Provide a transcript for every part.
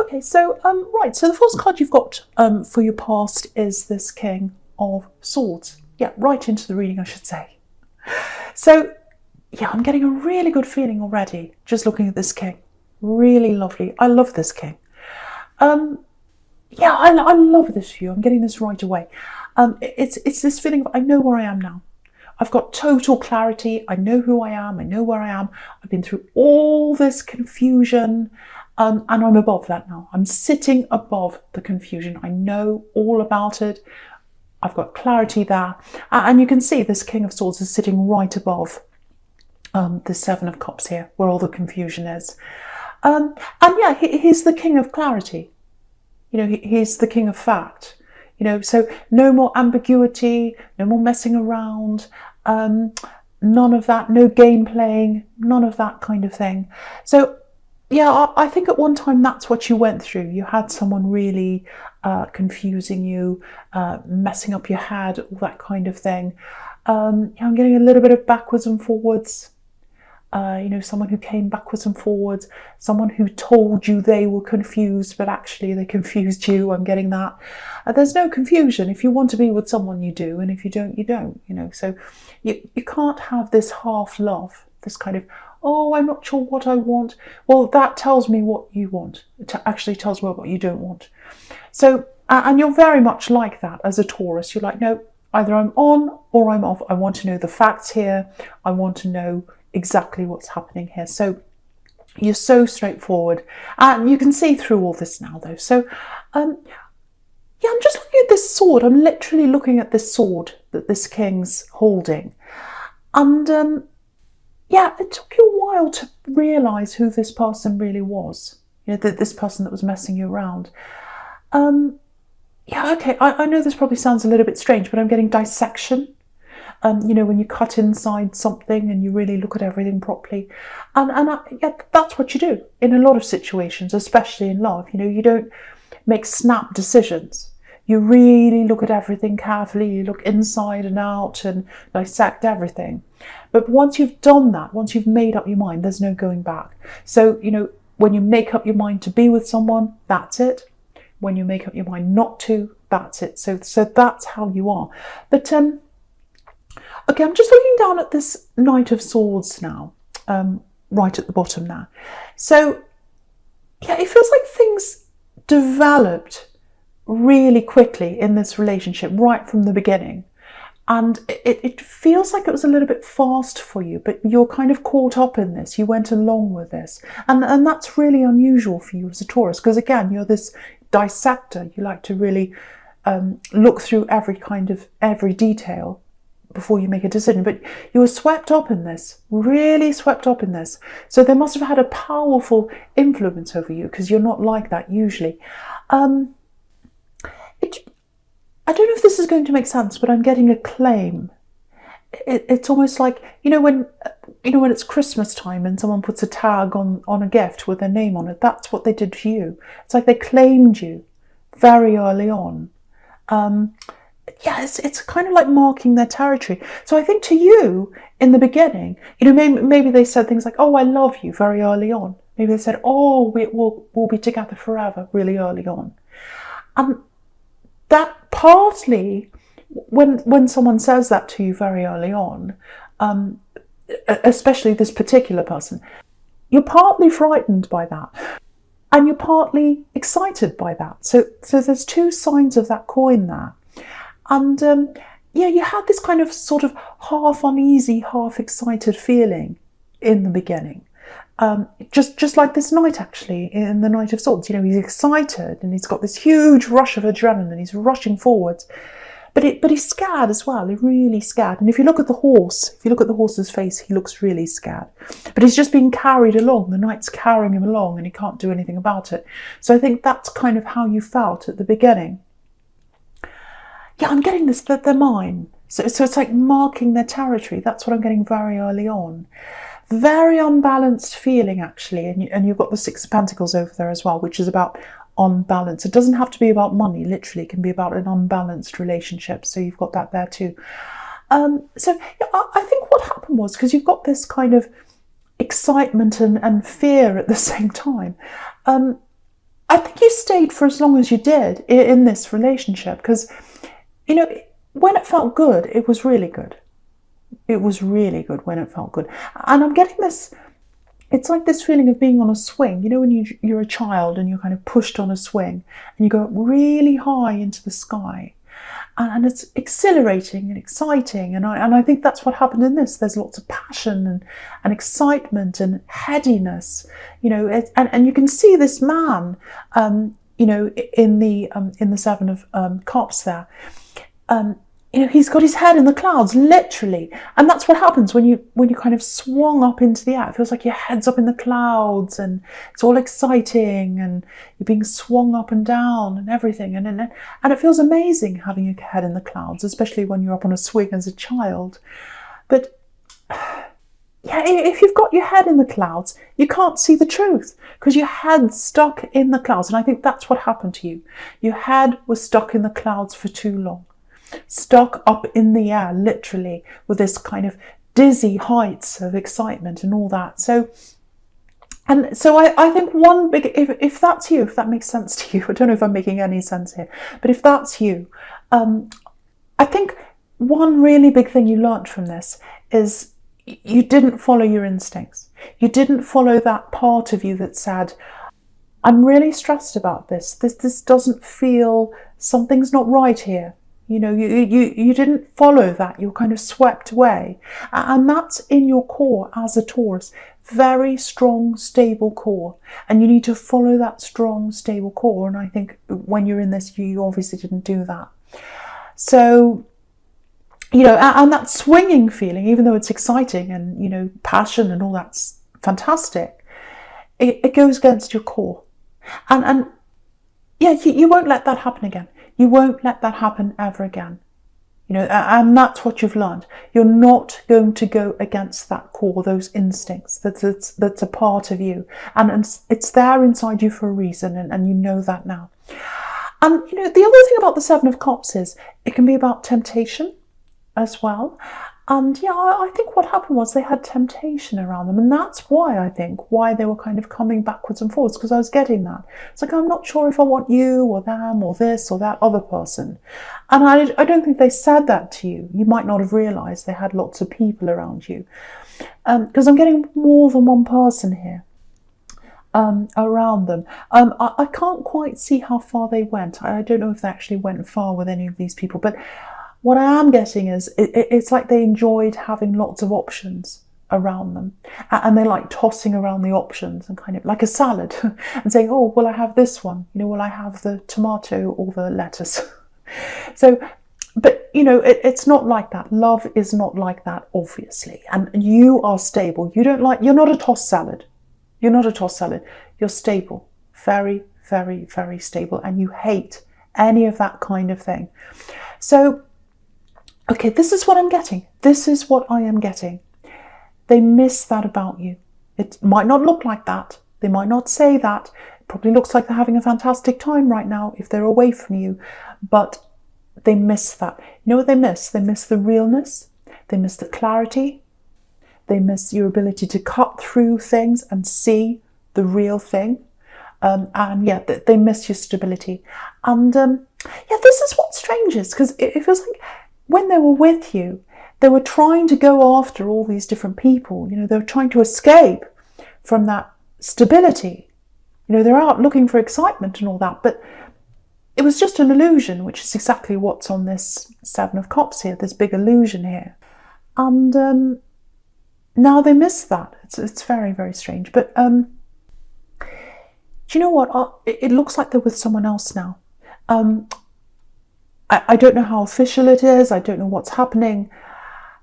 Okay, so right, so the first card you've got for your past is this King of Swords. Yeah, right into the reading, I should say. So yeah, I'm getting a really good feeling already just looking at this King. Really lovely. I love this King. Yeah, I love this view. I'm getting this right away. It's this feeling of I know where I am now. I've got total clarity. I know who I am. I know where I am. I've been through all this confusion, and I'm above that now. I'm sitting above the confusion. I know all about it. I've got clarity there. And you can see this King of Swords is sitting right above the Seven of Cups here, where all the confusion is. And yeah, he's the King of clarity. You know, he's the King of fact. You know, so no more ambiguity, no more messing around, none of that, no game playing, none of that kind of thing. So yeah, I think at one time that's what you went through. You had someone really confusing you, messing up your head, all that kind of thing. I'm getting a little bit of backwards and forwards. You know, someone who came backwards and forwards, someone who told you they were confused, but actually they confused you. I'm getting that. There's no confusion. If you want to be with someone, you do, and if you don't, you don't. You know, so you can't have this half love, this kind of, oh, I'm not sure what I want. Well, that tells me what you want. It actually tells me what you don't want. So, and you're very much like that as a Taurus. You're like, no, either I'm on or I'm off. I want to know the facts here. I want to know exactly what's happening here. So you're so straightforward, and you can see through all this now though. So yeah, I'm just looking at this sword. I'm literally looking at this sword that this King's holding, and yeah, it took you a while to realise who this person really was. You know, this person that was messing you around. Yeah, okay, I know this probably sounds a little bit strange, but I'm getting dissection. You know, when you cut inside something and you really look at everything properly. Yeah, that's what you do in a lot of situations, especially in love. You know, you don't make snap decisions. You really look at everything carefully. You look inside and out and dissect everything. But once you've done that, once you've made up your mind, there's no going back. So, you know, when you make up your mind to be with someone, that's it. When you make up your mind not to, that's it. So that's how you are. But okay, I'm just looking down at this Knight of Swords now, right at the bottom now. So, yeah, it feels like things developed really quickly in this relationship right from the beginning. And it feels like it was a little bit fast for you, but you're kind of caught up in this. You went along with this. And that's really unusual for you as a Taurus, because again, you're this dissector. You like to really look through every detail before you make a decision, but you were swept up in this, really swept up in this. So they must have had a powerful influence over you, because you're not like that usually. I don't know if this is going to make sense, but I'm getting a claim. It's almost like, you know when it's Christmas time and someone puts a tag on a gift with their name on it. That's what they did to you. It's like they claimed you very early on. Yeah, it's kind of like marking their territory. So I think to you in the beginning, you know, maybe they said things like, "Oh, I love you," very early on. Maybe they said, "Oh, we'll be together forever," really early on. And that partly, when someone says that to you very early on, especially this particular person, you're partly frightened by that, and you're partly excited by that. So there's two sides of that coin there. And yeah, you had this kind of sort of half uneasy, half excited feeling in the beginning. Just like this knight actually, in the Knight of Swords. You know, he's excited and he's got this huge rush of adrenaline. He's rushing forwards. But he's scared as well. He's really scared. And if you look at the horse, if you look at the horse's face, he looks really scared. But he's just being carried along. The knight's carrying him along and he can't do anything about it. So I think that's kind of how you felt at the beginning. Yeah, I'm getting this, that they're mine. So it's like marking their territory. That's what I'm getting very early on. Very unbalanced feeling, actually. And you've got the Six of Pentacles over there as well, which is about unbalance. It doesn't have to be about money, literally. It can be about an unbalanced relationship. So you've got that there too. So yeah, I think what happened was, because you've got this kind of excitement and fear at the same time, I think you stayed for as long as you did in this relationship because, when it felt good, it was really good. It was really good when it felt good. And I'm getting this, it's like this feeling of being on a swing. When you're a child and you're kind of pushed on a swing and you go up really high into the sky. And it's exhilarating and exciting. And I think that's what happened in this. There's lots of passion and excitement and headiness, and you can see this man, in the Seven of Cups there. He's got his head in the clouds, literally. And that's what happens when you kind of swung up into the air. It feels like your head's up in the clouds and it's all exciting and you're being swung up and down and everything. And it feels amazing having your head in the clouds, especially when you're up on a swing as a child. But yeah, if you've got your head in the clouds, you can't see the truth because your head's stuck in the clouds. And I think that's what happened to you. Your head was stuck in the clouds for too long. Stuck up in the air, literally, with this kind of dizzy heights of excitement and all that. So I think one big, if that's you, if that makes sense to you, I don't know if I'm making any sense here, but if that's you, I think one really big thing you learnt from this is you didn't follow your instincts. You didn't follow that part of you that said, I'm really stressed about this. This doesn't feel, something's not right here. You didn't follow that. You were kind of swept away. And that's in your core as a Taurus. Very strong, stable core. And you need to follow that strong, stable core. And I think when you're in this, you obviously didn't do that. So, and that swinging feeling, even though it's exciting and, passion and all that's fantastic, it goes against your core. And yeah, you won't let that happen again. You won't let that happen ever again. And that's what you've learned. You're not going to go against that core, those instincts. That's a part of you. And it's there inside you for a reason, and you know that now. And, the other thing about the Seven of Cups is it can be about temptation as well. And yeah, I think what happened was they had temptation around them. And that's why they were kind of coming backwards and forwards, because I was getting that. It's like, I'm not sure if I want you or them or this or that other person. And I don't think they said that to you. You might not have realised they had lots of people around you. Because I'm getting more than one person here around them. I can't quite see how far they went. I don't know if they actually went far with any of these people, but what I am getting is it's like they enjoyed having lots of options around them, and they like tossing around the options and kind of like a salad and saying, oh, will I have this one? Will I have the tomato or the lettuce? So, but it's not like that. Love is not like that, obviously. And you are stable. You're not a tossed salad. You're not a tossed salad. You're stable. Very, very, very stable. And you hate any of that kind of thing. So, okay, this is what I'm getting. This is what I am getting. They miss that about you. It might not look like that. They might not say that. It probably looks like they're having a fantastic time right now if they're away from you. But they miss that. You know what they miss? They miss the realness. They miss the clarity. They miss your ability to cut through things and see the real thing. And yeah, they miss your stability. And yeah, this is what strange is, because it feels like when they were with you, they were trying to go after all these different people. They were trying to escape from that stability. They're out looking for excitement and all that, but it was just an illusion, which is exactly what's on this Seven of Cups here, this big illusion here. And now they miss that. It's very, very strange. But do you know what? It looks like they're with someone else now. I don't know how official it is. I don't know what's happening.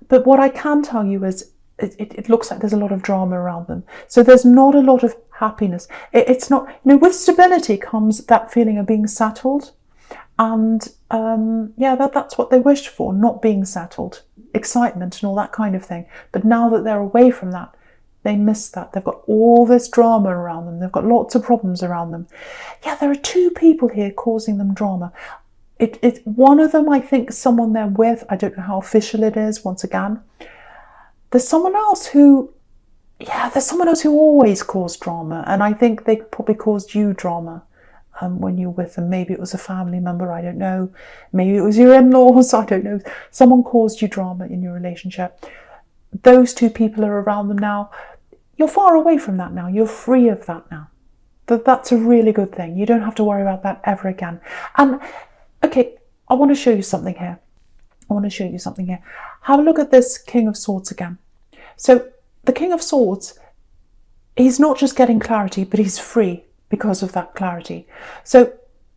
But what I can tell you is it looks like there's a lot of drama around them. So there's not a lot of happiness. It's not, with stability comes that feeling of being settled. And yeah, that's what they wished for, not being settled, excitement and all that kind of thing. But now that they're away from that, they miss that. They've got all this drama around them. They've got lots of problems around them. Yeah, there are two people here causing them drama. It's one of them, I think, someone they're with. I don't know how official it is, once again. There's someone else who always caused drama. And I think they probably caused you drama when you're with them. Maybe it was a family member, I don't know. Maybe it was your in-laws, I don't know. Someone caused you drama in your relationship. Those two people are around them now. You're far away from that now. You're free of that now. That's a really good thing. You don't have to worry about that ever again. And okay, I want to show you something here. Have a look at this King of Swords again. So the King of Swords, he's not just getting clarity, but he's free because of that clarity. So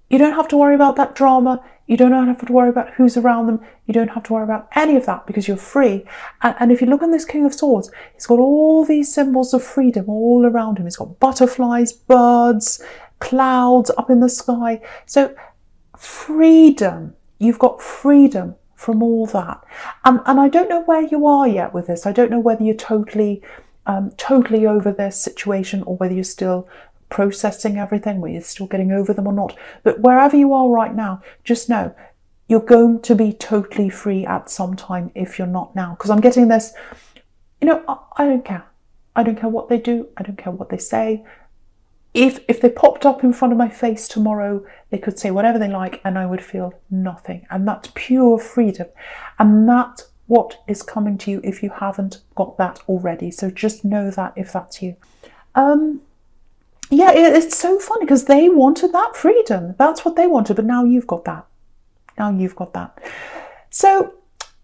you don't have to worry about that drama. You don't have to worry about who's around them. You don't have to worry about any of that because you're free. And if you look at this King of Swords, he's got all these symbols of freedom all around him. He's got butterflies, birds, clouds up in the sky. So freedom, you've got freedom from all that. And I don't know where you are yet with this. I don't know whether you're totally over this situation or whether you're still processing everything, whether you're still getting over them or not. But wherever you are right now, just know you're going to be totally free at some time if you're not now. Because I'm getting this, I don't care. I don't care what they do. I don't care what they say. If they popped up in front of my face tomorrow, they could say whatever they like and I would feel nothing. And that's pure freedom. And that's what is coming to you if you haven't got that already. So just know that if that's you. Yeah, it's so funny because they wanted that freedom. That's what they wanted, but now you've got that. So,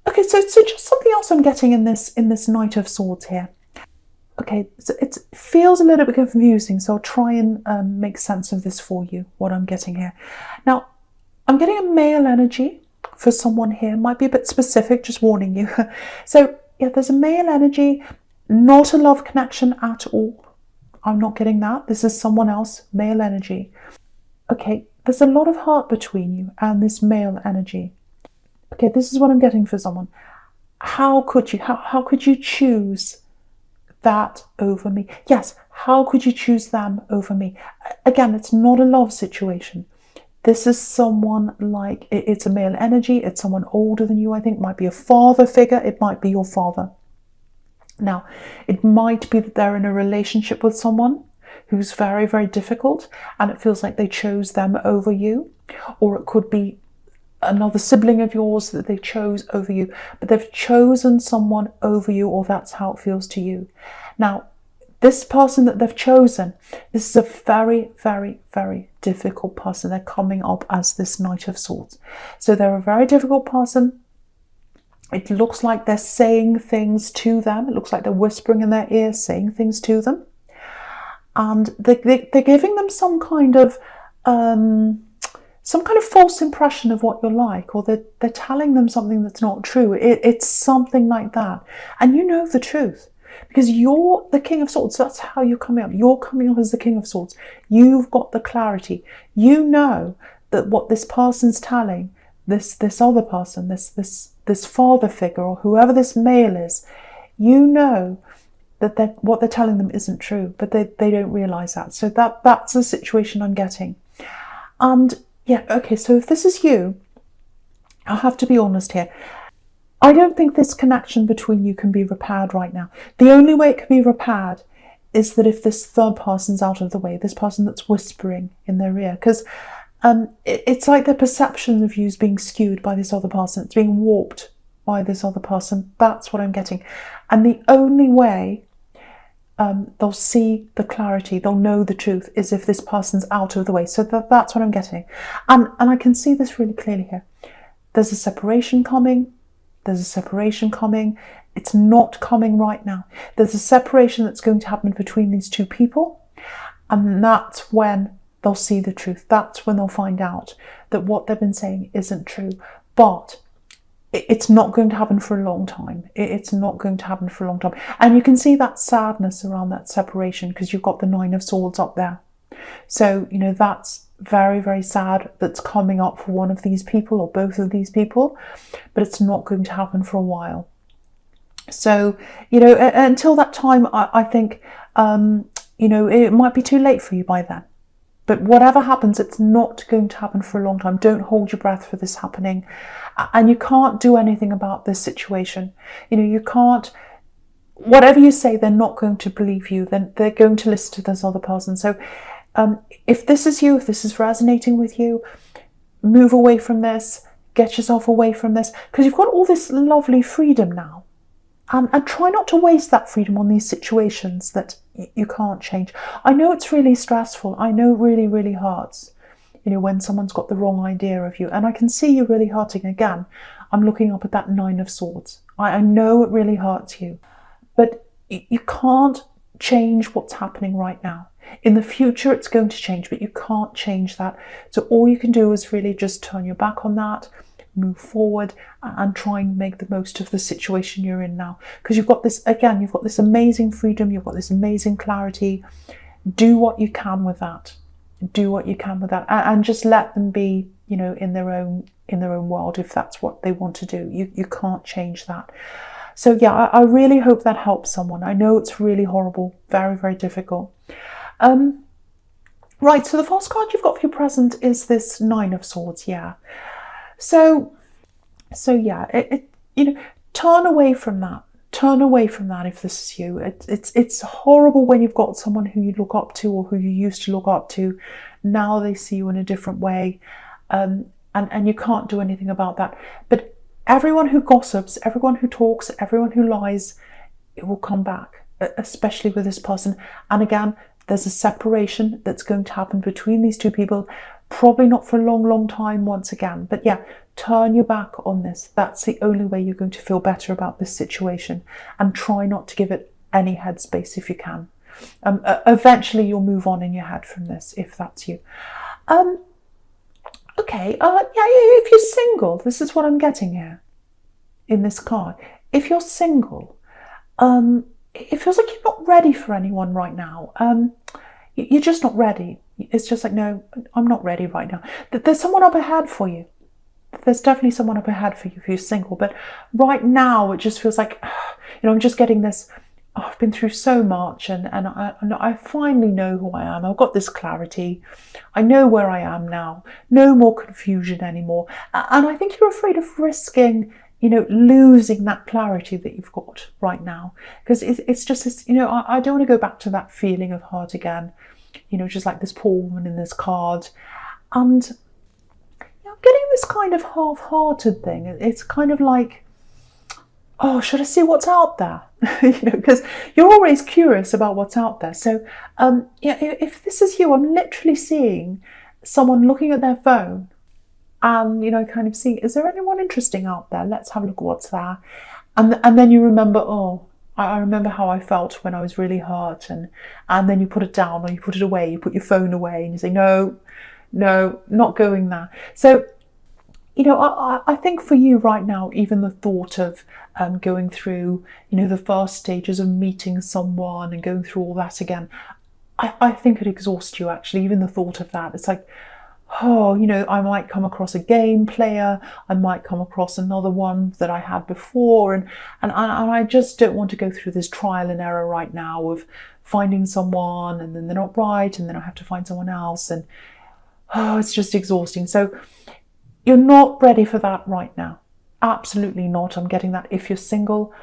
okay, so just something else I'm getting in this Knight of Swords here. Okay, so it feels a little bit confusing, so I'll try and make sense of this for you, what I'm getting here. Now, I'm getting a male energy for someone here. Might be a bit specific, just warning you. So, yeah, there's a male energy, not a love connection at all. I'm not getting that. This is someone else, male energy. Okay, there's a lot of heart between you and this male energy. Okay, this is what I'm getting for someone. How could you choose that over me? Yes, how could you choose them over me? Again, it's not a love situation. This is someone like, it's a male energy, it's someone older than you, I think, might be a father figure, it might be your father. Now, it might be that they're in a relationship with someone who's very, very difficult and it feels like they chose them over you. Or it could be another sibling of yours that they chose over you, but they've chosen someone over you, or that's how it feels to you. Now, this person that they've chosen, this is a very, very, very difficult person. They're coming up as this Knight of Swords. So they're a very difficult person. It looks like they're saying things to them. It looks like they're whispering in their ear, saying things to them. And they're giving them some kind of false impression of what you're like, or they're telling them something that's not true. It's something like that. And you know the truth. Because you're the King of Swords. That's how you're coming up. You're coming up as the King of Swords. You've got the clarity. You know that what this person's telling this other person, this father figure, or whoever this male is, you know that what they're telling them isn't true, but they don't realise that. So that's the situation I'm getting. And yeah, okay, so if this is you, I'll have to be honest here. I don't think this connection between you can be repaired right now. The only way it can be repaired is that if this third person's out of the way, this person that's whispering in their ear, because it's like their perception of you is being skewed by this other person. It's being warped by this other person. That's what I'm getting. And the only way they'll see the clarity, they'll know the truth, is if this person's out of the way. So that's what I'm getting. And I can see this really clearly here. There's a separation coming. There's a separation coming. It's not coming right now. There's a separation that's going to happen between these two people. And that's when they'll see the truth. That's when they'll find out that what they've been saying isn't true. But it's not going to happen for a long time. It's not going to happen for a long time. And you can see that sadness around that separation because you've got the Nine of Swords up there. So, you know, that's very, very sad that's coming up for one of these people or both of these people, but it's not going to happen for a while. So, you know, until that time, I think, you know, it might be too late for you by then. But whatever happens, it's not going to happen for a long time. Don't hold your breath for this happening. And you can't do anything about this situation. You know, you can't, whatever you say, they're not going to believe you. Then they're going to listen to this other person. So If this is you, if this is resonating with you, move away from this, get yourself away from this, because you've got all this lovely freedom now. And try not to waste that freedom on these situations that you can't change. I know it's really stressful. I know it really, really hurts, when someone's got the wrong idea of you. And I can see you really hurting again. I'm looking up at that 9 of Swords. I know it really hurts you. But you can't change what's happening right now. In the future, it's going to change, but you can't change that. So all you can do is really just turn your back on that, move forward, and try and make the most of the situation you're in now. Because you've got this, again, you've got this amazing freedom, you've got this amazing clarity. Do what you can with that. Do what you can with that, and just let them be, in their own world if that's what they want to do. You can't change that. So yeah, I really hope that helps someone. I know it's really horrible, very, very difficult. Right, so the first card you've got for your present is this 9 of Swords, yeah. So yeah, turn away from that. Turn away from that if this is you. It's horrible when you've got someone who you look up to or who you used to look up to. Now they see you in a different way, and you can't do anything about that. But everyone who gossips, everyone who talks, everyone who lies, it will come back, especially with this person. And again, there's a separation that's going to happen between these two people, probably not for a long, long time once again. But yeah, turn your back on this. That's the only way you're going to feel better about this situation. And try not to give it any headspace if you can. Eventually you'll move on in your head from this, if that's you. Okay, yeah, if you're single, this is what I'm getting here in this card. If you're single, it feels like you're not ready for anyone right now. You're just not ready. It's just like, no, I'm not ready right now. There's someone up ahead for you. There's definitely someone up ahead for you if you're single. But right now, it just feels like, I'm just getting this, I've been through so much and I finally know who I am. I've got this clarity. I know where I am now. No more confusion anymore. And I think you're afraid of risking, losing that clarity that you've got right now. Because it's just this, I don't want to go back to that feeling of hurt again. Just like this poor woman in this card. And I'm getting this kind of half-hearted thing. It's kind of like, oh, should I see what's out there? Because you're always curious about what's out there. So, if this is you, I'm literally seeing someone looking at their phone and, kind of seeing, is there anyone interesting out there? Let's have a look at what's there. And then you remember, oh, I remember how I felt when I was really hurt. And then you put it down or you put it away, you put your phone away and you say, no, not going there. So, I think for you right now, even the thought of going through, the first stages of meeting someone and going through all that again, I think it exhausts you actually, even the thought of that. It's like, oh, I might come across a game player, I might come across another one that I had before, and I just don't want to go through this trial and error right now of finding someone and then they're not right and then I have to find someone else, and it's just exhausting. So you're not ready for that right now. Absolutely not. I'm getting that. If you're single,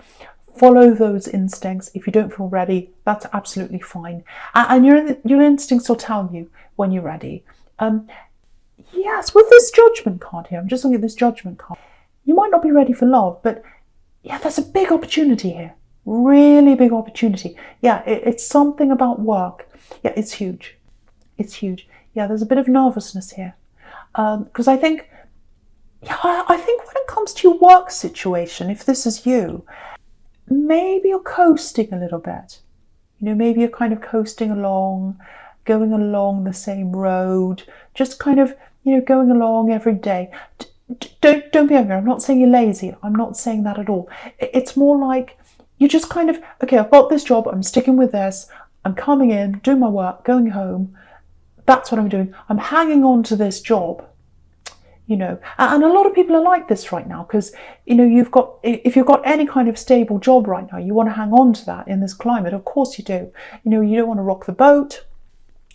follow those instincts. If you don't feel ready, that's absolutely fine. And your instincts will tell you when you're ready. Yes, with this Judgment card here, I'm just looking at this Judgment card. You might not be ready for love, but yeah, there's a big opportunity here. Really big opportunity. Yeah, it's something about work. Yeah, it's huge. It's huge. Yeah, there's a bit of nervousness here. Because I think when it comes to your work situation, if this is you, maybe you're coasting a little bit. Maybe you're kind of coasting along, going along the same road, just kind of, going along every day. Don't be angry. I'm not saying you're lazy. I'm not saying that at all. It's more like you're just kind of, okay, I've got this job. I'm sticking with this. I'm coming in, doing my work, going home. That's what I'm doing. I'm hanging on to this job. And a lot of people are like this right now because, if you've got any kind of stable job right now, you want to hang on to that in this climate. Of course you do. You don't want to rock the boat.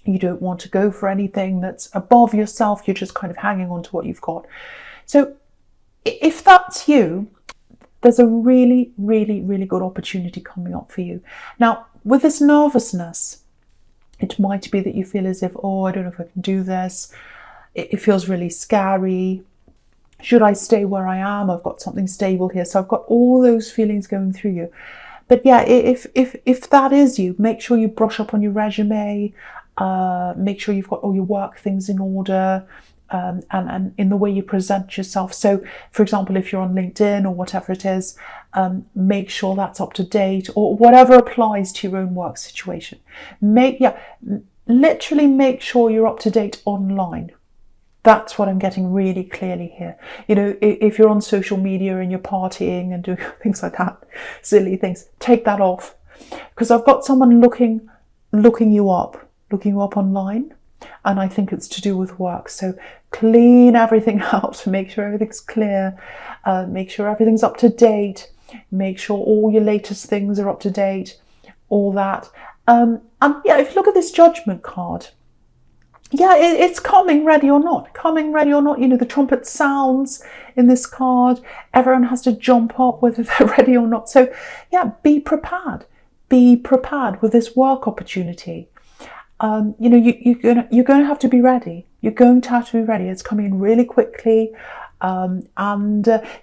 You don't want to go for anything that's above yourself. You're just kind of hanging on to what you've got. So if that's you, there's a really, really, really good opportunity coming up for you. Now, with this nervousness, It might be that you feel as if, oh, I don't know if I can do this. It feels really scary. Should I stay where I am? I've got something stable here. So I've got all those feelings going through you. But yeah, if that is you, make sure you brush up on your resume. Make sure you've got all your work things in order. And in the way you present yourself. So, for example, if you're on LinkedIn or whatever it is, make sure that's up to date, or whatever applies to your own work situation. Literally make sure you're up to date online. That's what I'm getting really clearly here. You know, if you're on social media and you're partying and doing things like that, silly things, take that off, because I've got someone looking you up online. And I think it's to do with work. So clean everything out, make sure everything's clear, make sure everything's up to date, make sure all your latest things are up to date, all that. And yeah, if you look at this judgment card, yeah, it's coming, ready or not. You know, the trumpet sounds in this card. Everyone has to jump up whether they're ready or not. So yeah, be prepared. Be prepared with this work opportunity. You know, you're going to have to be ready. You're going to have to be ready. It's coming in really quickly, yeah,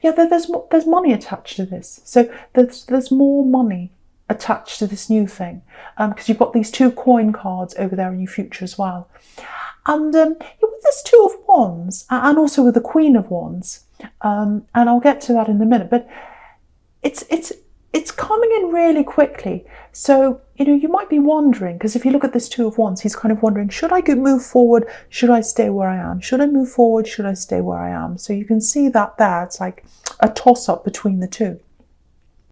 there's money attached to this. So there's more money attached to this new thing, because you've got these 2 coin cards over there in your future as well. And with this 2 of Wands, and also with the Queen of Wands, and I'll get to that in a minute, but it's coming in really quickly. So, you know, you might be wondering, because if you look at this 2 of Wands, he's kind of wondering, should I move forward? Should I stay where I am? Should I move forward? Should I stay where I am? So you can see that there. It's like a toss-up between the 2.